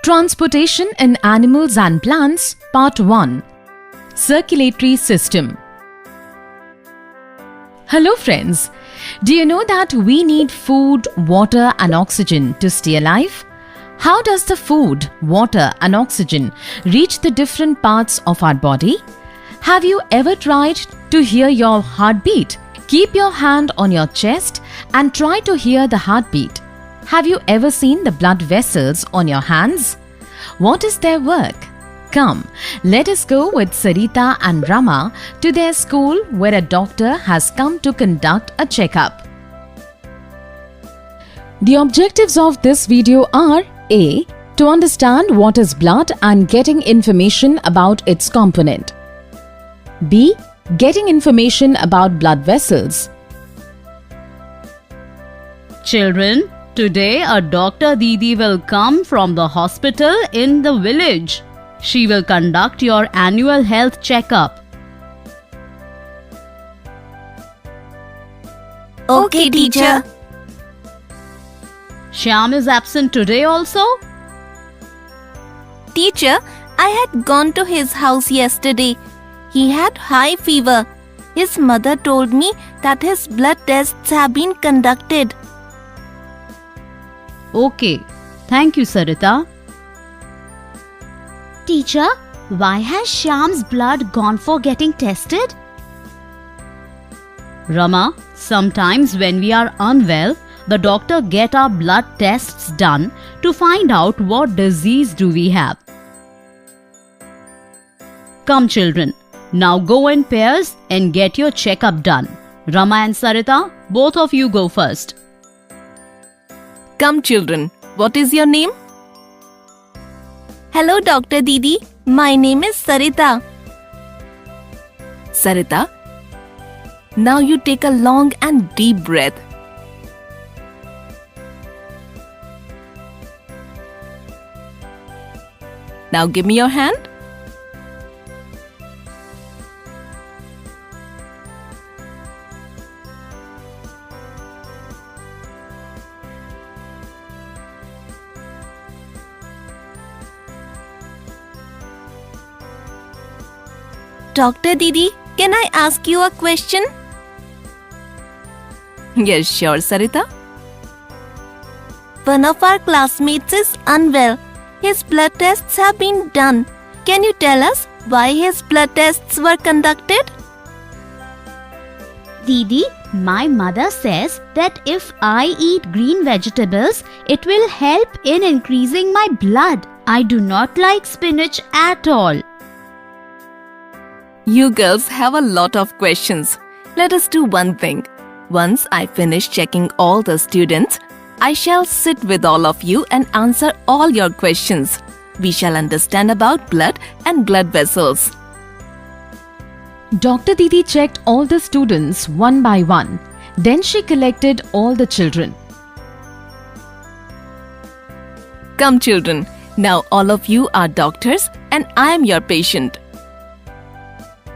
Transportation in Animals and Plants, Part 1. Circulatory System. Hello friends, do you know that we need food, water and oxygen to stay alive? How does the food, water and oxygen reach the different parts of our body? Have you ever tried to hear your heartbeat? Keep your hand on your chest and try to hear the heartbeat. Have you ever seen the blood vessels on your hands? What is their work? Come, let us go with Sarita and Rama to their school where a doctor has come to conduct a checkup. The objectives of this video are A. To understand what is blood and getting information about its component. B. Getting information about blood vessels. Children, today a Dr. Didi will come from the hospital in the village. She will conduct your annual health checkup. Okay, teacher. Shyam is absent today also? Teacher, I had gone to his house yesterday. He had high fever. His mother told me that his blood tests have been conducted. Okay. Thank you, Sarita. Teacher, why has Shyam's blood gone for getting tested? Rama, sometimes when we are unwell, the doctor get our blood tests done to find out what disease do we have. Come children, now go in pairs and get your checkup done. Rama and Sarita, both of you go first. Come, children. What is your name? Hello, Dr. Didi. My name is Sarita. Sarita, now you take a long and deep breath. Now give me your hand. Dr. Didi, can I ask you a question? Yes, sure, Sarita. One of our classmates is unwell. His blood tests have been done. Can you tell us why his blood tests were conducted? Didi, my mother says that if I eat green vegetables, it will help in increasing my blood. I do not like spinach at all. You girls have a lot of questions. Let us do one thing. Once I finish checking all the students, I shall sit with all of you and answer all your questions. We shall understand about blood and blood vessels. Dr. Didi checked all the students one by one. Then she collected all the children. Come, children. Now all of you are doctors and I am your patient.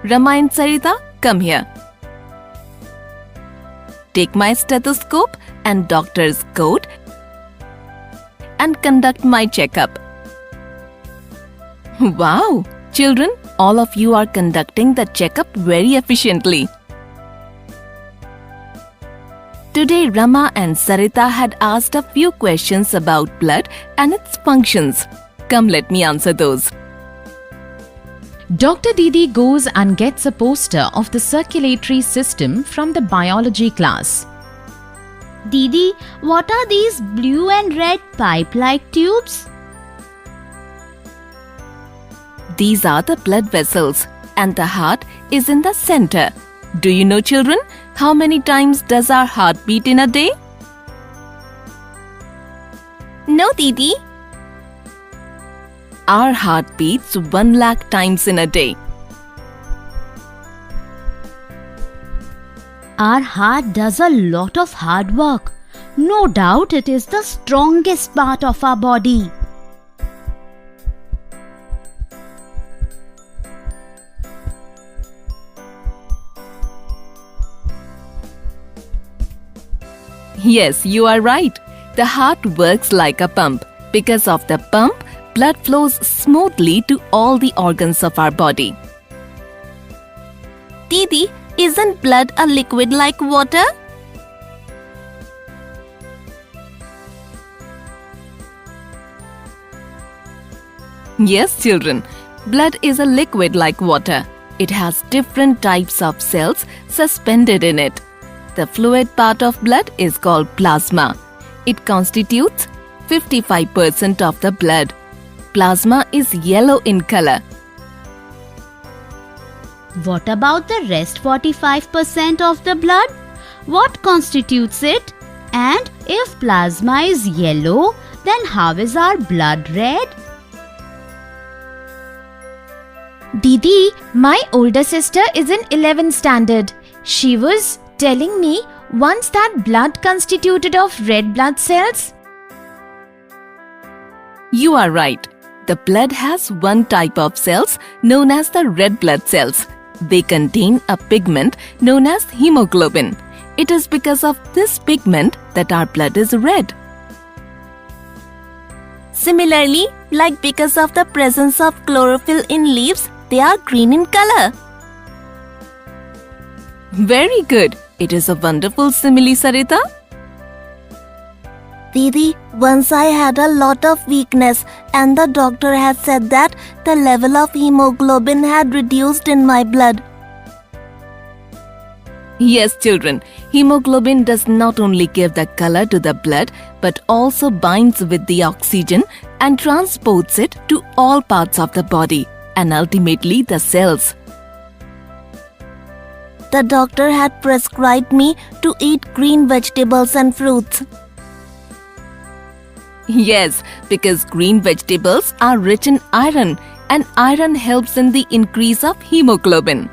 Rama and Sarita, come here. Take my stethoscope and doctor's coat and conduct my checkup. Wow! Children, all of you are conducting the checkup very efficiently. Today, Rama and Sarita had asked a few questions about blood and its functions. Come, let me answer those. Dr. Didi goes and gets a poster of the circulatory system from the biology class. Didi, what are these blue and red pipe-like tubes? These are the blood vessels and the heart is in the center. Do you know, children, how many times does our heart beat in a day? No, Didi. Our heart beats 1 lakh times in a day. Our heart does a lot of hard work. No doubt it is the strongest part of our body. Yes, you are right. The heart works like a pump. Because of the pump, blood flows smoothly to all the organs of our body. Didi, isn't blood a liquid like water? Yes, children. Blood is a liquid like water. It has different types of cells suspended in it. The fluid part of blood is called plasma. It constitutes 55% of the blood. Plasma is yellow in color. What about the rest 45% of the blood? What constitutes it? And if plasma is yellow, then how is our blood red? Didi, my older sister is in 11th standard. She was telling me once that blood constituted of red blood cells. You are right. The blood has one type of cells known as the red blood cells. They contain a pigment known as hemoglobin. It is because of this pigment that our blood is red. Similarly, like because of the presence of chlorophyll in leaves, they are green in color. Very good. It is a wonderful simile, Sarita. Didi, once I had a lot of weakness and the doctor had said that the level of hemoglobin had reduced in my blood. Yes, children, hemoglobin does not only give the color to the blood but also binds with the oxygen and transports it to all parts of the body and ultimately the cells. The doctor had prescribed me to eat green vegetables and fruits. Yes, because green vegetables are rich in iron and iron helps in the increase of hemoglobin.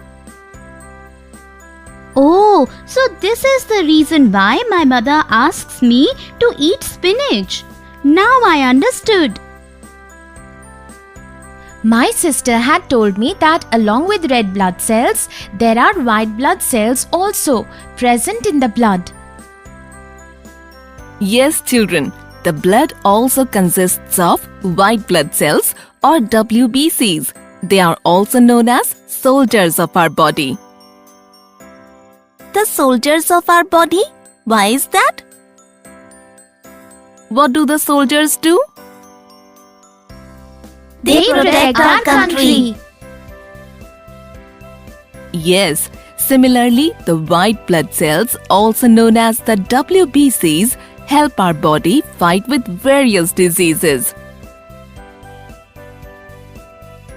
Oh, so this is the reason why my mother asks me to eat spinach. Now I understood. My sister had told me that along with red blood cells, there are white blood cells also present in the blood. Yes, children. The blood also consists of white blood cells or WBCs. They are also known as soldiers of our body. The soldiers of our body? Why is that? What do the soldiers do? They protect our country. Yes, similarly, the white blood cells, also known as the WBCs, help our body fight with various diseases.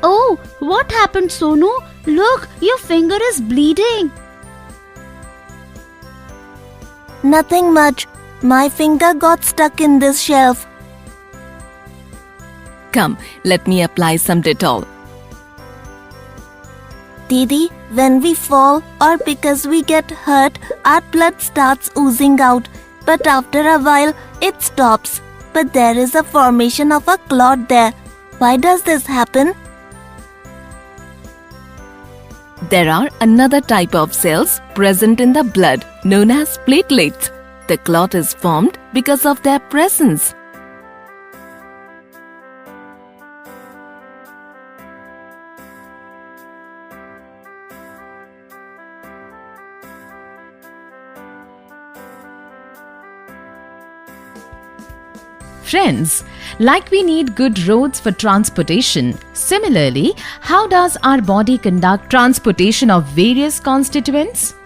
Oh, what happened, Sonu? Look, your finger is bleeding. Nothing much. My finger got stuck in this shelf. Come, let me apply some Dettol. Didi, when we fall or because we get hurt, our blood starts oozing out. But after a while, it stops. But there is a formation of a clot there. Why does this happen? There are another type of cells present in the blood known as platelets. The clot is formed because of their presence. Friends, like we need good roads for transportation, similarly, how does our body conduct transportation of various constituents?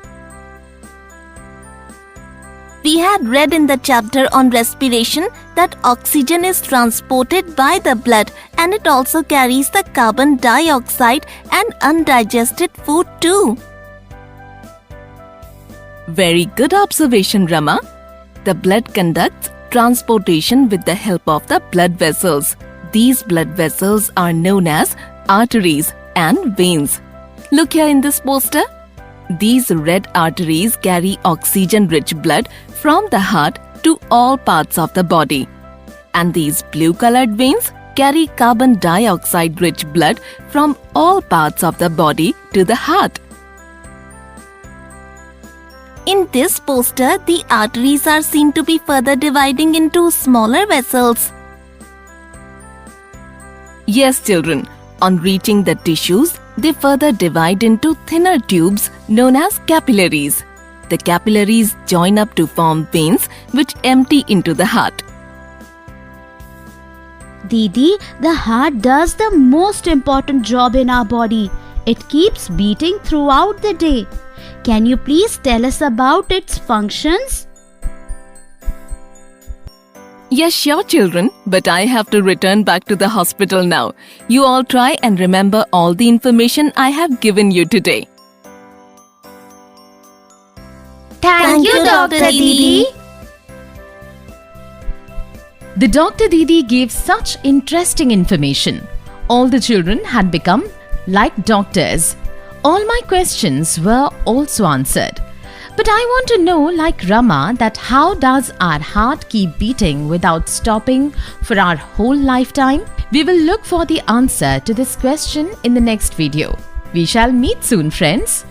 We had read in the chapter on respiration that oxygen is transported by the blood and it also carries the carbon dioxide and undigested food too. Very good observation, Rama. The blood conducts transportation with the help of the blood vessels. These blood vessels are known as arteries and veins. Look here in this poster. These red arteries carry oxygen-rich blood from the heart to all parts of the body. And these blue-colored veins carry carbon dioxide-rich blood from all parts of the body to the heart. In this poster, the arteries are seen to be further dividing into smaller vessels. Yes, children. On reaching the tissues, they further divide into thinner tubes known as capillaries. The capillaries join up to form veins which empty into the heart. Didi, the heart does the most important job in our body. It keeps beating throughout the day. Can you please tell us about its functions? Yes, sure, children, but I have to return back to the hospital now. You all try and remember all the information I have given you today. Thank you, Dr. Didi. The Dr. Didi gave such interesting information. All the children had become like doctors. All my questions were also answered. But I want to know, like Rama, that how does our heart keep beating without stopping for our whole lifetime? We will look for the answer to this question in the next video. We shall meet soon, friends.